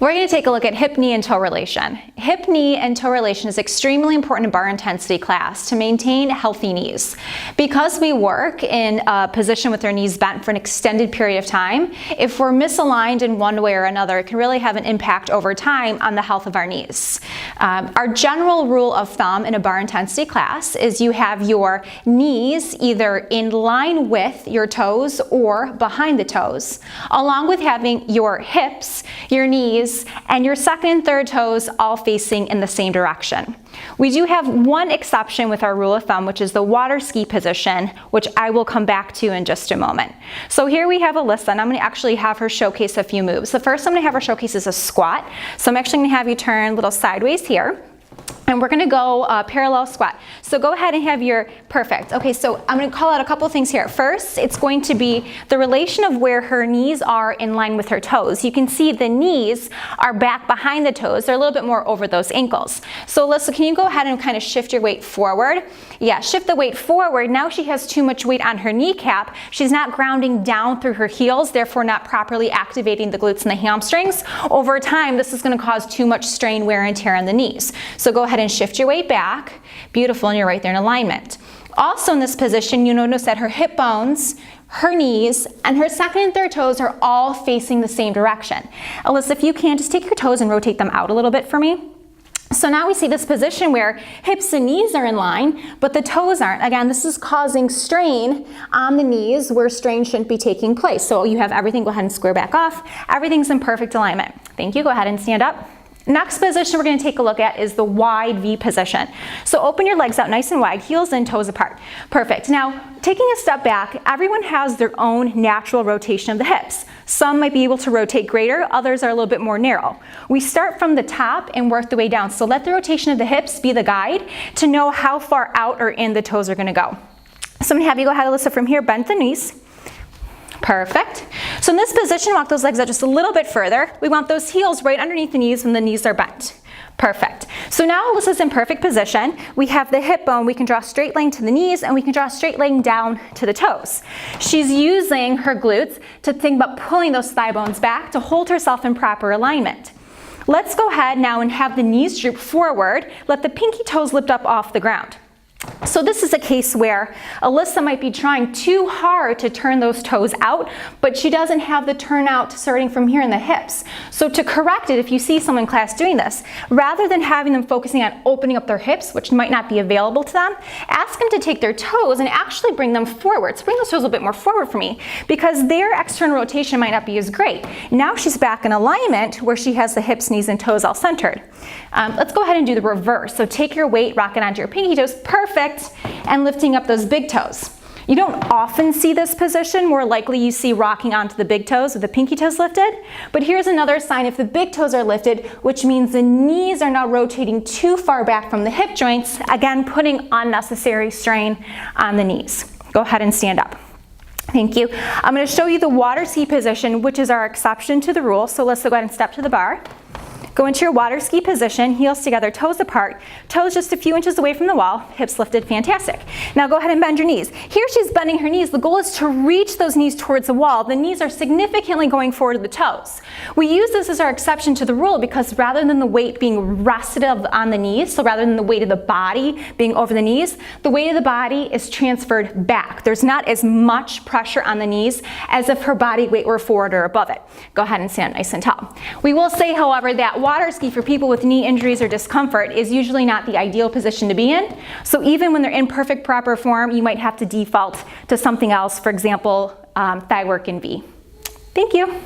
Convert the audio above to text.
We're going to take a look at hip, knee, and toe relation. Hip, knee, and toe relation is extremely important in bar intensity class to maintain healthy knees. Because we work in a position with our knees bent for an extended period of time, if we're misaligned in one way or another, it can really have an impact over time on the health of our knees. Our general rule of thumb in a bar intensity class is you have your knees either in line with your toes or behind the toes, along with having your hips, your knees, and your second and third toes all facing in the same direction. We do have one exception with our rule of thumb, which is the water ski position, which I will come back to in just a moment. So here we have Alyssa, and I'm going to actually have her showcase a few moves. The first I'm going to have her showcase is a squat. So I'm actually going to have you turn a little sideways here. And we're going to go parallel squat. So go ahead and have your, perfect. Okay, so I'm going to call out a couple things here. First, it's going to be the relation of where her knees are in line with her toes. You can see the knees are back behind the toes. They're a little bit more over those ankles. So Alyssa, can you go ahead and kind of shift your weight forward? Yeah, shift the weight forward. Now she has too much weight on her kneecap. She's not grounding down through her heels, therefore not properly activating the glutes and the hamstrings. Over time, this is going to cause too much strain, wear, and tear on the knees. So go ahead and shift your weight back. Beautiful, and you're right there in alignment. Also in this position, you notice that her hip bones, her knees, and her second and third toes are all facing the same direction. Alyssa, if you can, just take your toes and rotate them out a little bit for me. So now we see this position where hips and knees are in line, but the toes aren't. Again, this is causing strain on the knees where strain shouldn't be taking place. So you have everything, go ahead and square back off. Everything's in perfect alignment. Thank you, go ahead and stand up. Next position we're going to take a look at is the wide V position. So open your legs out nice and wide, heels and toes apart. Perfect. Now, taking a step back, everyone has their own natural rotation of the hips. Some might be able to rotate greater, others are a little bit more narrow. We start from the top and work the way down. So let the rotation of the hips be the guide to know how far out or in the toes are going to go. So I'm going to have you go ahead, Alyssa, from here, bend the knees. Perfect. So in this position, walk those legs out just a little bit further. We want those heels right underneath the knees when the knees are bent. Perfect. So now Alyssa's in perfect position. We have the hip bone. We can draw a straight line to the knees, and we can draw a straight line down to the toes. She's using her glutes to think about pulling those thigh bones back to hold herself in proper alignment. Let's go ahead now and have the knees droop forward. Let the pinky toes lift up off the ground. So this is a case where Alyssa might be trying too hard to turn those toes out, but she doesn't have the turnout starting from here in the hips. So to correct it, if you see someone in class doing this, rather than having them focusing on opening up their hips, which might not be available to them, ask them to take their toes and actually bring them forward. So bring those toes a little bit more forward for me, because their external rotation might not be as great. Now she's back in alignment where she has the hips, knees, and toes all centered. Let's go ahead and do the reverse. So take your weight, rock it onto your pinky toes, perfect, and lifting up those big toes. You don't often see this position. More likely you see rocking onto the big toes with the pinky toes lifted. But here's another sign if the big toes are lifted, which means the knees are now rotating too far back from the hip joints, again putting unnecessary strain on the knees. Go ahead and stand up. Thank you. I'm going to show you the water ski position, which is our exception to the rule. So let's go ahead and step to the bar. Go into your water ski position, heels together, toes apart, toes just a few inches away from the wall, hips lifted, fantastic. Now go ahead and bend your knees. Here she's bending her knees. The goal is to reach those knees towards the wall. The knees are significantly going forward to the toes. We use this as our exception to the rule because rather than the weight being rested on the knees, so rather than the weight of the body being over the knees, the weight of the body is transferred back. There's not as much pressure on the knees as if her body weight were forward or above it. Go ahead and stand nice and tall. We will say, however, that water ski for people with knee injuries or discomfort is usually not the ideal position to be in. So even when they're in perfect proper form, you might have to default to something else, for example, thigh work in V. Thank you.